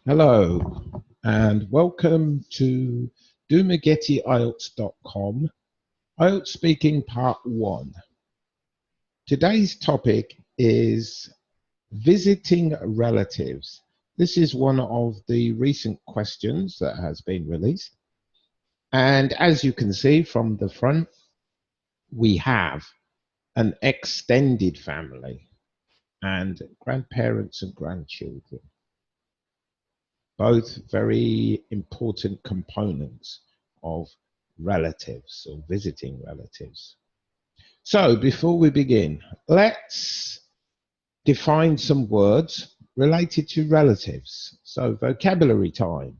Hello and welcome to IELTS.com IELTS Speaking Part 1. Today's topic is visiting relatives. This is one of the recent questions that has been released. And as you can see from the front, we have an extended family and grandparents and grandchildren. Both very important components of relatives or visiting relatives. So before we begin, let's define some words related to relatives. So vocabulary time.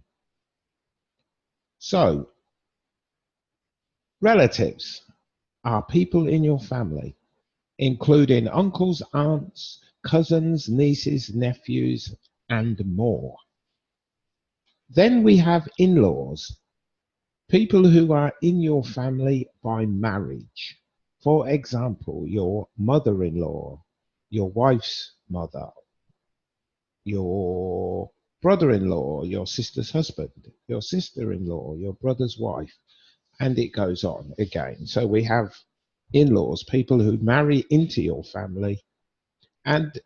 So relatives are people in your family, including uncles, aunts, cousins, nieces, nephews, and more. Then we have in-laws, people who are in your family by marriage. For example, your mother-in-law, your wife's mother, your brother-in-law, your sister's husband, your sister-in-law, your brother's wife, and it goes on again. So we have in-laws, people who marry into your family, and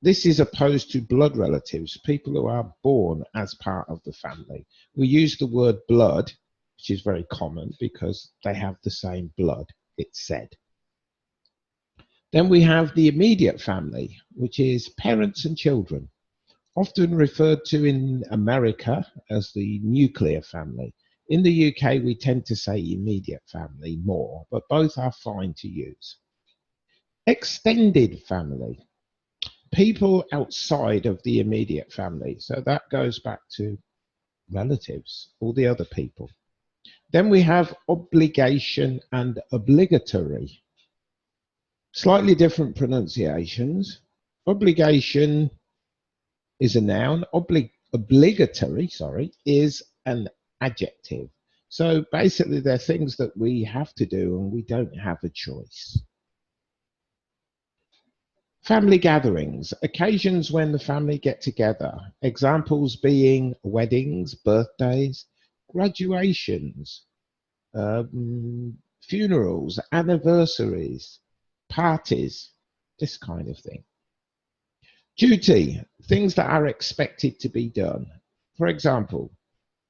this is opposed to blood relatives, people who are born as part of the family. We use the word blood, which is very common because they have the same blood, it's said. Then we have the immediate family, which is parents and children, often referred to in America as the nuclear family. In the UK, we tend to say immediate family more, but both are fine to use. Extended family, people outside of the immediate family. So that goes back to relatives, all the other people. Then we have obligation and obligatory. Slightly different pronunciations. Obligation is a noun. Obligatory, is an adjective. So basically they're things that we have to do and we don't have a choice. Family gatherings, occasions when the family get together. Examples being weddings, birthdays, graduations, funerals, anniversaries, parties, this kind of thing. Duty, things that are expected to be done. For example,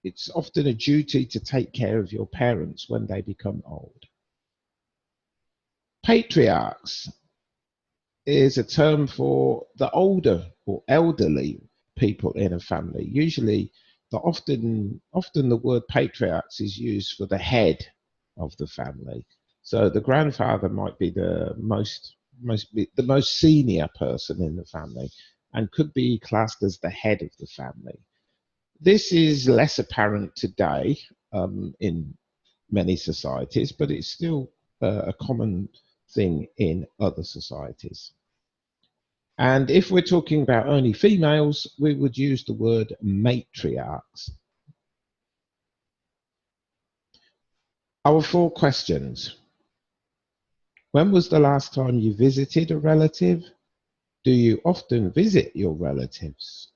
it's often a duty to take care of your parents when they become old. Patriarchs is a term for the older or elderly people in a family. Usually, often the word patriarchs is used for the head of the family. So the grandfather might be the most senior person in the family and could be classed as the head of the family. This is less apparent today in many societies, but it's still a common thing in other societies. And if we're talking about only females, we would use the word matriarchs. Our 4 questions. When was the last time you visited a relative? Do you often visit your relatives?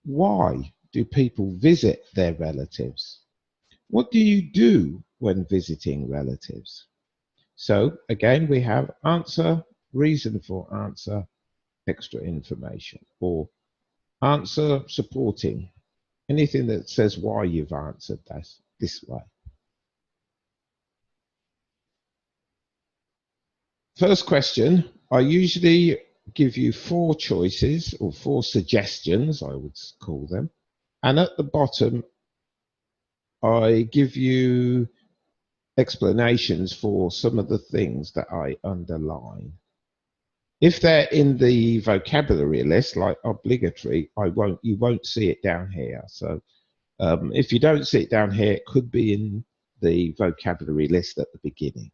Why do people visit their relatives? What do you do when visiting relatives? So again, we have answer, reason for answer, extra information, or answer supporting, anything that says why you've answered this way. First question, I usually give you 4 choices or 4 suggestions, I would call them. And at the bottom, I give you explanations for some of the things that I underline. If they're in the vocabulary list, like obligatory, you won't see it down here. So if you don't see it down here, it could be in the vocabulary list at the beginning.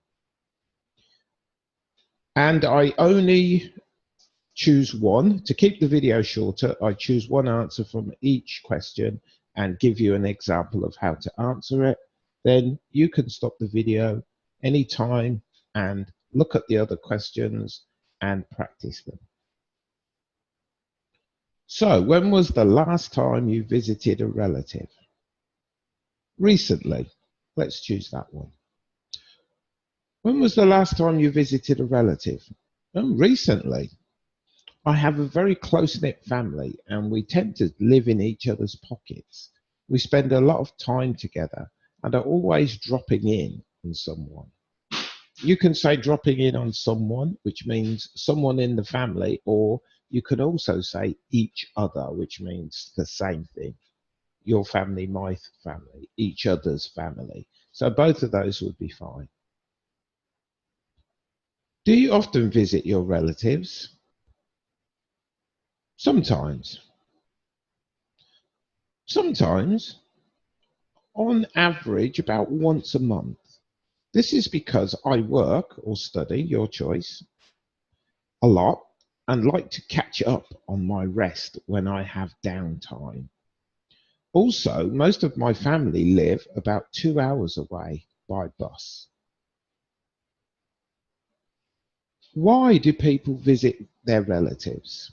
And I only choose one. To keep the video shorter, I choose one answer from each question and give you an example of how to answer it. Then you can stop the video anytime and look at the other questions and practice them. So, when was the last time you visited a relative? Recently. Let's choose that one. When was the last time you visited a relative? Oh, recently. I have a very close knit family and we tend to live in each other's pockets. We spend a lot of time together and are always dropping in on someone. You can say dropping in on someone, which means someone in the family, or you could also say each other, which means the same thing. Your family, my family, each other's family. So both of those would be fine. Do you often visit your relatives? Sometimes. Sometimes, on average, about once a month. This is because I work or study, your choice, a lot and like to catch up on my rest when I have downtime. Also, most of my family live about 2 hours away by bus. Why do people visit their relatives?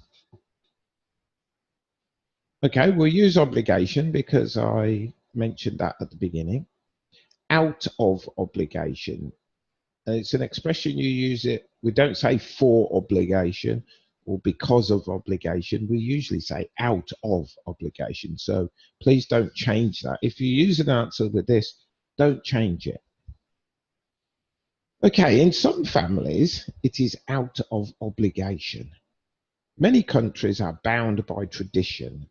Okay, we'll use obligation because I mentioned that at the beginning. Out of obligation. It's an expression you use it. We don't say for obligation or because of obligation. We usually say out of obligation. So please don't change that. If you use an answer with this, don't change it. Okay, in some families, it is out of obligation. Many countries are bound by tradition,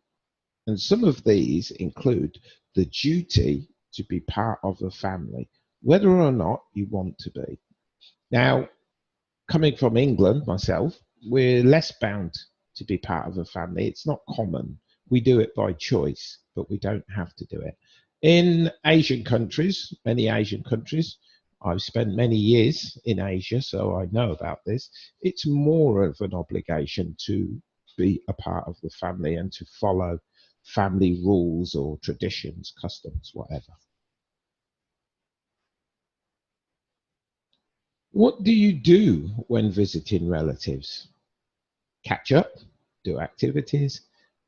and some of these include the duty to be part of a family, whether or not you want to be. Now, coming from England myself, we're less bound to be part of a family. It's not common. We do it by choice, but we don't have to do it. In Asian countries, many Asian countries, I've spent many years in Asia, so I know about this. It's more of an obligation to be a part of the family and to follow family rules or traditions, customs, whatever. What do you do when visiting relatives? Catch up, do activities,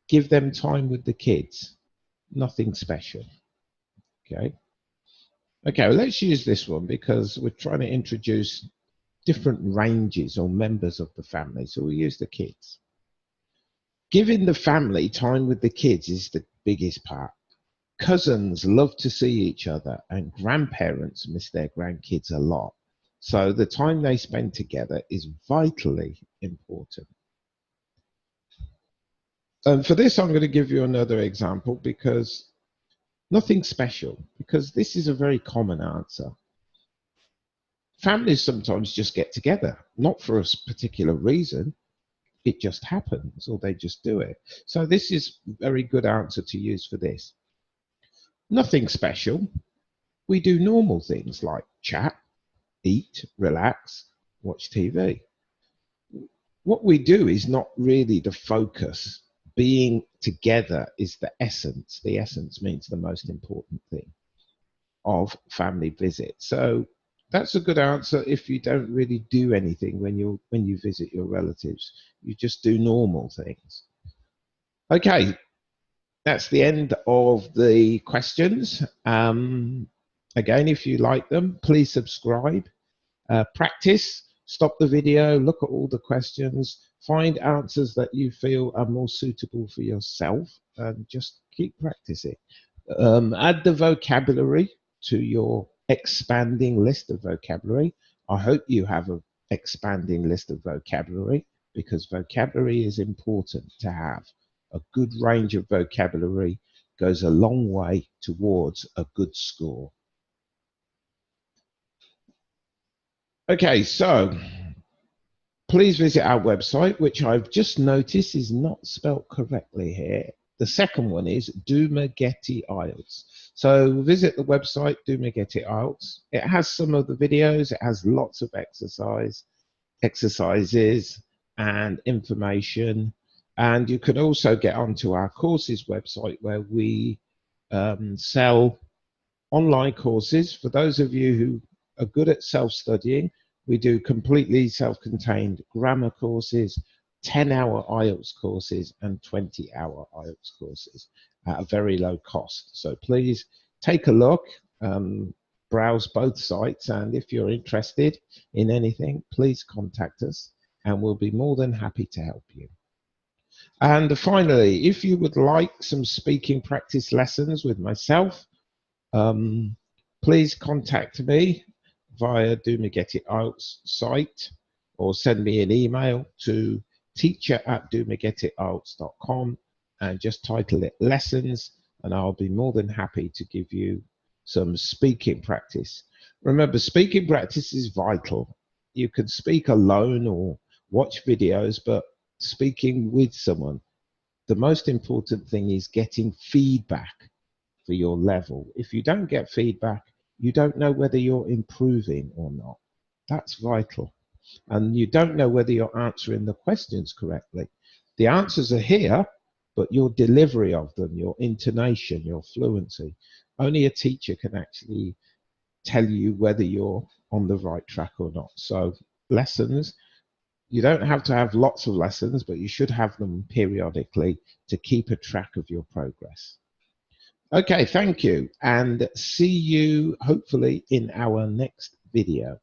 give them time with the kids. Nothing special. Okay. Okay, well, let's use this one because we're trying to introduce different ranges or members of the family. So we use the kids. Giving the family time with the kids is the biggest part. Cousins love to see each other, and grandparents miss their grandkids a lot. So the time they spend together is vitally important. And for this, I'm going to give you another example because nothing special, because this is a very common answer. Families sometimes just get together, not for a particular reason. It just happens, or they just do it. So this is a very good answer to use for this. Nothing special. We do normal things like chat, eat, relax, watch TV. What we do is not really the focus. Being together is the essence. The essence means the most important thing of family visits. So that's a good answer if you don't really do anything when you visit your relatives. You just do normal things. Okay, that's the end of the questions. Again, if you like them, please subscribe. Practice, stop the video, look at all the questions, find answers that you feel are more suitable for yourself, and just keep practicing. Add the vocabulary to your expanding list of vocabulary. I hope you have an expanding list of vocabulary because vocabulary is important to have. A good range of vocabulary goes a long way towards a good score. Okay, so please visit our website, which I've just noticed is not spelt correctly here. The second one is Dumagetti IELTS. So visit the website, Dumagetti IELTS. It has some of the videos, it has lots of exercises and information. And you can also get onto our courses website where we sell online courses. For those of you who are good at self-studying, we do completely self-contained grammar courses, 10-hour IELTS courses and 20-hour IELTS courses at a very low cost. So please take a look, browse both sites, and if you're interested in anything, please contact us and we'll be more than happy to help you. And finally, if you would like some speaking practice lessons with myself, please contact me via Do Me Get It IELTS site or send me an email to teacher@domegetitielts.com and just title it lessons, and I'll be more than happy to give you some speaking practice. Remember, speaking practice is vital. You can speak alone or watch videos, but speaking with someone, the most important thing is getting feedback for your level. If you don't get feedback, you don't know whether you're improving or not. That's vital. And you don't know whether you're answering the questions correctly. The answers are here, but your delivery of them, your intonation, your fluency, only a teacher can actually tell you whether you're on the right track or not. So lessons, you don't have to have lots of lessons, but you should have them periodically to keep a track of your progress. Okay, thank you, and see you hopefully in our next video.